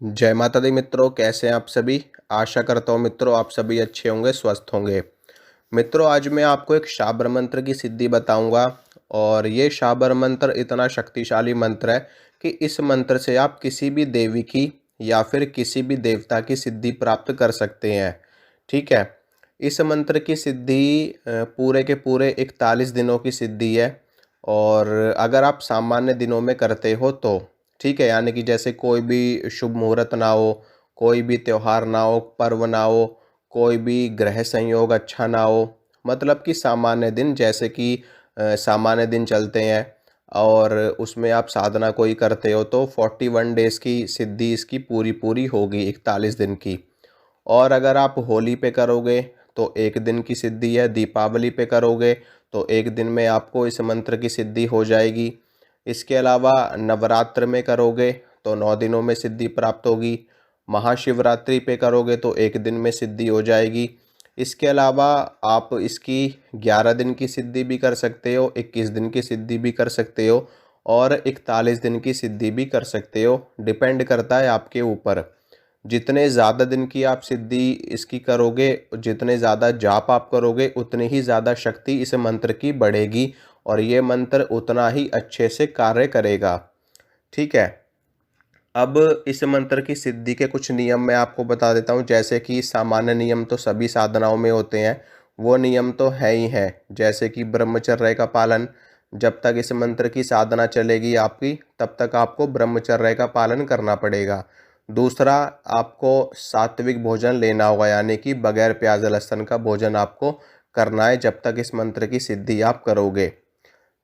जय माता दी मित्रों, कैसे हैं आप सभी। आशा करता हूँ मित्रों आप सभी अच्छे होंगे, स्वस्थ होंगे। मित्रों, आज मैं आपको एक शाबर मंत्र की सिद्धि बताऊंगा और ये शाबर मंत्र इतना शक्तिशाली मंत्र है कि इस मंत्र से आप किसी भी देवी की या फिर किसी भी देवता की सिद्धि प्राप्त कर सकते हैं। ठीक है। इस मंत्र की सिद्धि पूरे के पूरे 41 दिनों की सिद्धि है। और अगर आप सामान्य दिनों में करते हो तो ठीक है, यानी कि जैसे कोई भी शुभ मुहूर्त ना हो, कोई भी त्योहार ना हो, पर्व ना हो, कोई भी ग्रह संयोग अच्छा ना हो, मतलब कि सामान्य दिन, जैसे कि सामान्य दिन चलते हैं और उसमें आप साधना कोई करते हो तो 41 डेज की सिद्धि इसकी पूरी पूरी होगी, 41 दिन की। और अगर आप होली पे करोगे तो एक दिन की सिद्धि है, दीपावली पे करोगे तो एक दिन में आपको इस मंत्र की सिद्धि हो जाएगी। इसके अलावा नवरात्र में करोगे तो 9 दिनों में सिद्धि प्राप्त होगी। महाशिवरात्रि पे करोगे तो एक दिन में सिद्धि हो जाएगी। इसके अलावा आप इसकी 11 दिन की सिद्धि भी कर सकते हो, 21 दिन की सिद्धि भी कर सकते हो और 41 दिन की सिद्धि भी कर सकते हो। डिपेंड करता है आपके ऊपर। जितने ज़्यादा दिन की आप सिद्धि इसकी करोगे, जितने ज़्यादा जाप आप करोगे, उतनी ही ज़्यादा शक्ति इस मंत्र की बढ़ेगी और ये मंत्र उतना ही अच्छे से कार्य करेगा। ठीक है। अब इस मंत्र की सिद्धि के कुछ नियम मैं आपको बता देता हूँ। जैसे कि सामान्य नियम तो सभी साधनाओं में होते हैं, वो नियम तो है ही है। जैसे कि ब्रह्मचर्य का पालन, जब तक इस मंत्र की साधना चलेगी आपकी तब तक आपको ब्रह्मचर्य का पालन करना पड़ेगा। दूसरा, आपको सात्विक भोजन लेना होगा, यानी कि बगैर प्याज लहसुन का भोजन आपको करना है जब तक इस मंत्र की सिद्धि आप करोगे।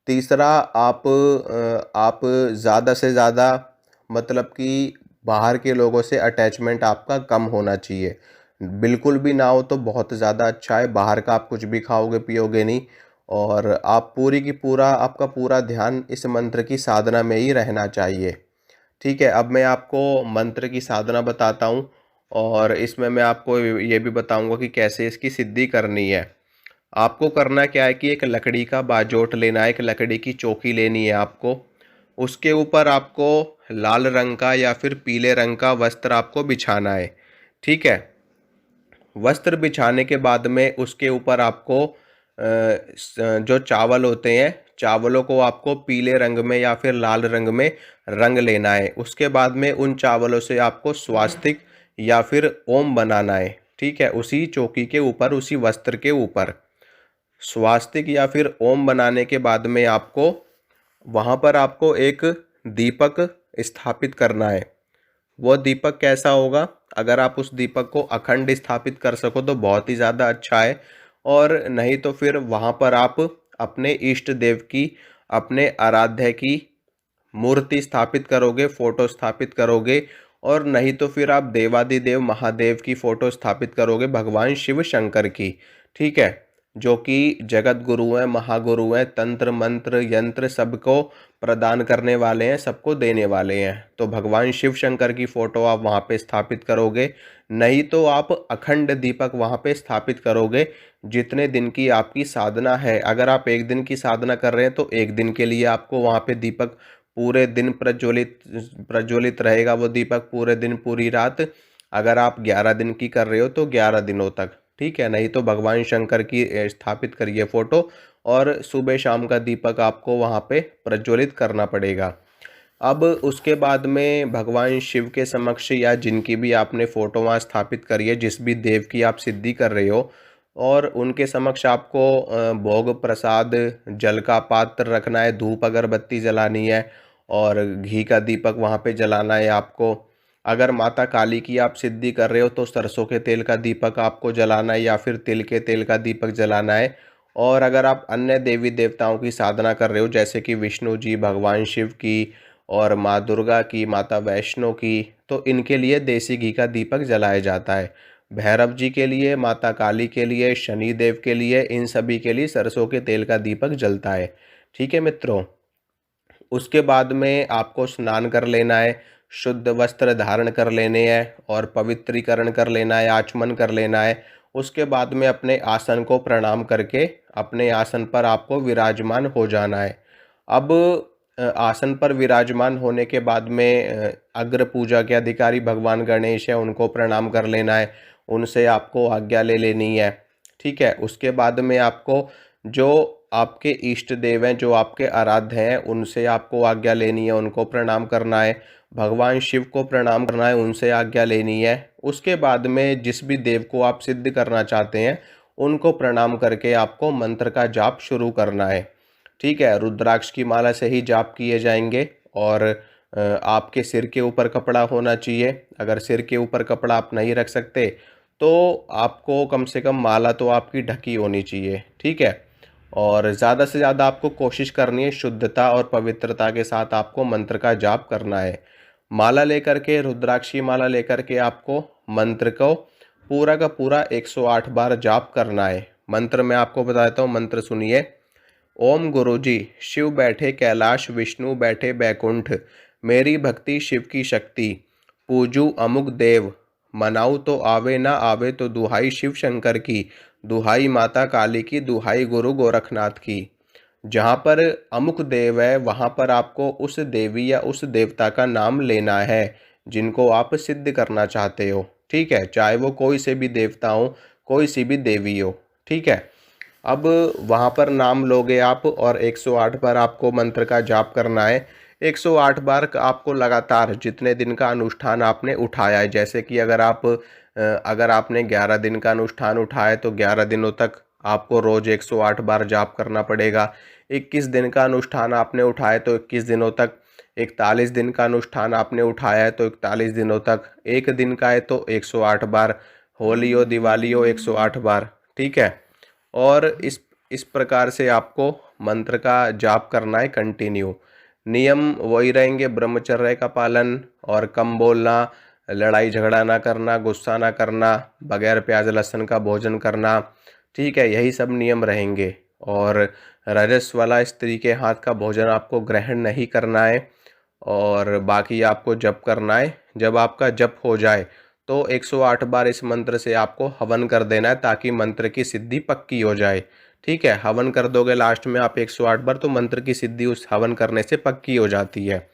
तीसरा, आप ज़्यादा से ज़्यादा, मतलब कि बाहर के लोगों से अटैचमेंट आपका कम होना चाहिए। बिल्कुल भी ना हो तो बहुत ज़्यादा अच्छा है। बाहर का आप कुछ भी खाओगे पियोगे नहीं और आप पूरी की पूरा, आपका पूरा ध्यान इस मंत्र की साधना में ही रहना चाहिए। ठीक है। अब मैं आपको मंत्र की साधना बताता हूँ और इसमें मैं आपको ये भी बताऊंगा कि कैसे इसकी सिद्धि करनी है। आपको करना क्या है कि एक लकड़ी का बाजोट लेना है, एक लकड़ी की चौकी लेनी है आपको। उसके ऊपर आपको लाल रंग का या फिर पीले रंग का वस्त्र आपको बिछाना है। ठीक है। वस्त्र बिछाने के बाद में उसके ऊपर आपको जो चावल होते हैं, चावलों को आपको पीले रंग में या फिर लाल रंग में रंग लेना है। उसके बाद में उन चावलों से आपको स्वास्तिक या फिर ओम बनाना है। ठीक है। उसी चौकी के ऊपर, उसी वस्त्र के ऊपर स्वास्तिक या फिर ओम बनाने के बाद में आपको वहाँ पर आपको एक दीपक स्थापित करना है। वो दीपक कैसा होगा? अगर आप उस दीपक को अखंड स्थापित कर सको तो बहुत ही ज़्यादा अच्छा है, और नहीं तो फिर वहाँ पर आप अपने इष्ट देव की, अपने आराध्य की मूर्ति स्थापित करोगे, फोटो स्थापित करोगे। और नहीं तो फिर आप देवादिदेव महादेव की फोटो स्थापित करोगे, भगवान शिव शंकर की। ठीक है। जो कि जगत गुरु हैं, महागुरु हैं, तंत्र मंत्र यंत्र सबको प्रदान करने वाले हैं, सबको देने वाले हैं। तो भगवान शिव शंकर की फोटो आप वहाँ पे स्थापित करोगे। नहीं तो आप अखंड दीपक वहाँ पे स्थापित करोगे। जितने दिन की आपकी साधना है, अगर आप एक दिन की साधना कर रहे हैं तो एक दिन के लिए आपको वहाँ पे दीपक पूरे दिन प्रज्वलित प्रज्वलित रहेगा, वो दीपक पूरे दिन पूरी रात। अगर आप 11 दिन की कर रहे हो तो 11 दिनों तक। ठीक है। नहीं तो भगवान शंकर की स्थापित करिए फोटो और सुबह शाम का दीपक आपको वहाँ पे प्रज्वलित करना पड़ेगा। अब उसके बाद में भगवान शिव के समक्ष या जिनकी भी आपने फोटो वहाँ स्थापित करी है, जिस भी देव की आप सिद्धि कर रहे हो, और उनके समक्ष आपको भोग प्रसाद, जल का पात्र रखना है, धूप अगरबत्ती जलानी है और घी का दीपक वहाँ पे जलाना है आपको। अगर माता काली की आप सिद्धि कर रहे हो तो सरसों के तेल का दीपक आपको जलाना है या फिर तिल के तेल का दीपक जलाना है। और अगर आप अन्य देवी देवताओं की साधना कर रहे हो, जैसे कि विष्णु जी, भगवान शिव की और माँ दुर्गा की, माता वैष्णो की, तो इनके लिए देसी घी का दीपक जलाया जाता है। भैरव जी के लिए, माता काली के लिए, शनि देव के लिए, इन सभी के लिए सरसों के तेल का दीपक जलता है। ठीक है मित्रों। उसके बाद में आपको स्नान कर लेना है, शुद्ध वस्त्र धारण कर लेने हैं और पवित्रीकरण कर लेना है, आचमन कर लेना है। उसके बाद में अपने आसन को प्रणाम करके अपने आसन पर आपको विराजमान हो जाना है। अब आसन पर विराजमान होने के बाद में अग्र पूजा के अधिकारी भगवान गणेश हैं, उनको प्रणाम कर लेना है, उनसे आपको आज्ञा ले लेनी है। ठीक है, उसके बाद में आपको जो आपके इष्ट देव हैं, जो आपके आराध्य हैं, उनसे आपको आज्ञा लेनी है, उनको प्रणाम करना है। भगवान शिव को प्रणाम करना है, उनसे आज्ञा लेनी है। उसके बाद में जिस भी देव को आप सिद्ध करना चाहते हैं उनको प्रणाम करके आपको मंत्र का जाप शुरू करना है। ठीक है, रुद्राक्ष की माला से ही जाप किए जाएंगे और आपके सिर के ऊपर कपड़ा होना चाहिए। अगर सिर के ऊपर कपड़ा आप नहीं रख सकते तो आपको कम से कम माला तो आपकी ढकी होनी चाहिए। ठीक है, और ज़्यादा से ज़्यादा आपको कोशिश करनी है शुद्धता और पवित्रता के साथ आपको मंत्र का जाप करना है। माला लेकर के, रुद्राक्ष की माला लेकर के आपको मंत्र को पूरा का पूरा 108 बार जाप करना है। मंत्र मैं आपको बताता हूँ, मंत्र सुनिए। ओम गुरुजी, शिव बैठे कैलाश, विष्णु बैठे बैकुंठ, मेरी भक्ति शिव की शक्ति, पूजू अमुक देव, मनाऊ तो आवे ना आवे तो दुहाई शिव शंकर की, दुहाई माता काली की, दुहाई गुरु गोरखनाथ की। जहाँ पर अमुक देव है वहाँ पर आपको उस देवी या उस देवता का नाम लेना है जिनको आप सिद्ध करना चाहते हो। ठीक है, चाहे वो कोई से भी देवता हो, कोई सी भी देवी हो। ठीक है, अब वहाँ पर नाम लोगे आप और 108 बार आपको मंत्र का जाप करना है। 108 बार आपको लगातार जितने दिन का अनुष्ठान आपने उठाया है, जैसे कि अगर आपने 11 दिन का अनुष्ठान उठाया तो 11 दिनों तक आपको रोज़ 108 बार जाप करना पड़ेगा। 21 दिन का अनुष्ठान आपने उठाया तो 21 दिनों तक, 41 दिन का अनुष्ठान आपने उठाया है तो 41 दिनों तक, एक दिन का है तो 108 बार, होली हो दिवाली हो 108 बार। ठीक है, और इस प्रकार से आपको मंत्र का जाप करना है कंटिन्यू। नियम वही रहेंगे, ब्रह्मचर्य का पालन और कम बोलना, लड़ाई झगड़ा ना करना, गुस्सा ना करना, बगैर प्याज लहसुन का भोजन करना। ठीक है, यही सब नियम रहेंगे। और रजस वाला स्त्री के हाथ का भोजन आपको ग्रहण नहीं करना है। और बाकी आपको जप करना है। जब आपका जप हो जाए तो 108 बार इस मंत्र से आपको हवन कर देना है ताकि मंत्र की सिद्धि पक्की हो जाए। ठीक है, हवन कर दोगे लास्ट में आप 108 बार तो मंत्र की सिद्धि उस हवन करने से पक्की हो जाती है।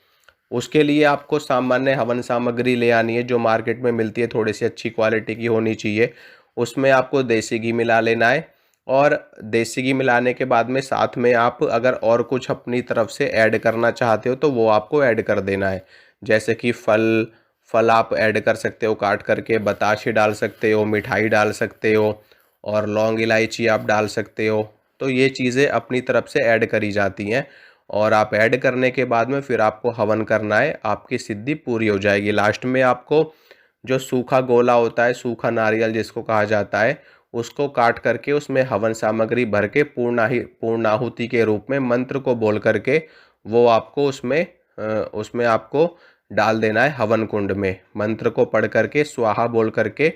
उसके लिए आपको सामान्य हवन सामग्री ले आनी है जो मार्केट में मिलती है, थोड़ी सी अच्छी क्वालिटी की होनी चाहिए। उसमें आपको देसी घी मिला लेना है और देसी घी मिलाने के बाद में साथ में आप अगर और कुछ अपनी तरफ से ऐड करना चाहते हो तो वो आपको ऐड कर देना है। जैसे कि फल आप ऐड कर सकते हो काट करके, बताशे डाल सकते हो, मिठाई डाल सकते हो और लौंग इलायची आप डाल सकते हो। तो ये चीज़ें अपनी तरफ से ऐड करी जाती हैं और आप ऐड करने के बाद में फिर आपको हवन करना है, आपकी सिद्धि पूरी हो जाएगी। लास्ट में आपको जो सूखा गोला होता है, सूखा नारियल जिसको कहा जाता है, उसको काट करके उसमें हवन सामग्री भर के पूर्णाहुति के रूप में मंत्र को बोल करके वो आपको उसमें आपको डाल देना है हवन कुंड में। मंत्र को पढ़ करके स्वाहा बोल करके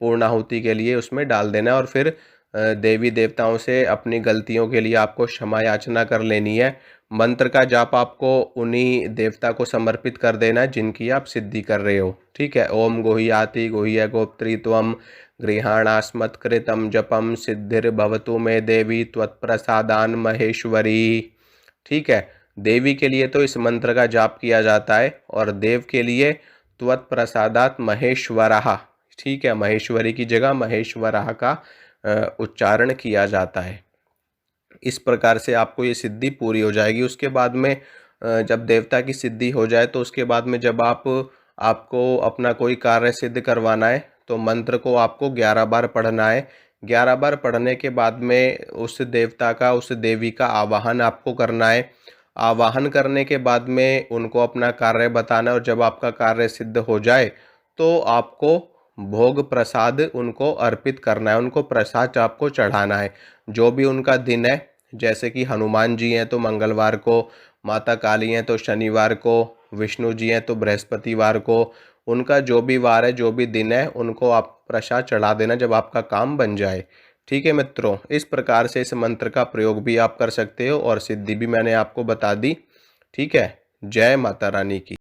पूर्णाहुति के लिए उसमें डाल देना है और फिर देवी देवताओं से अपनी गलतियों के लिए आपको क्षमा याचना कर लेनी है। मंत्र का जाप आपको उन्हीं देवता को समर्पित कर देना है जिनकी आप सिद्धि कर रहे हो। ठीक है, ओम गुह्याति गुह्य गोप्त्री त्वम गृहाणास्मत्कृतं जपम सिद्धिर्भवतु मे देवी त्वत्प्रसादान महेश्वरी। ठीक है, देवी के लिए तो इस मंत्र का जाप किया जाता है और देव के लिए त्वत्प्रसादात महेश्वरः। ठीक है, महेश्वरी की जगह महेश्वरः का उच्चारण किया जाता है। इस प्रकार से आपको ये सिद्धि पूरी हो जाएगी। उसके बाद में जब देवता की सिद्धि हो जाए तो उसके बाद में जब आपको अपना कोई कार्य सिद्ध करवाना है तो मंत्र को आपको 11 बार पढ़ना है। 11 बार पढ़ने के बाद में उस देवता का, उस देवी का आवाहन आपको करना है। आवाहन करने के बाद में उनको अपना कार्य बताना है और जब आपका कार्य सिद्ध हो जाए तो आपको भोग प्रसाद उनको अर्पित करना है, उनको प्रसाद आपको चढ़ाना है। जो भी उनका दिन है, जैसे कि हनुमान जी हैं तो मंगलवार को, माता काली हैं तो शनिवार को, विष्णु जी हैं तो बृहस्पतिवार को, उनका जो भी वार है, जो भी दिन है, उनको आप प्रसाद चढ़ा देना जब आपका काम बन जाए। ठीक है मित्रों, इस प्रकार से इस मंत्र का प्रयोग भी आप कर सकते हो और सिद्धि भी मैंने आपको बता दी। ठीक है, जय माता रानी की।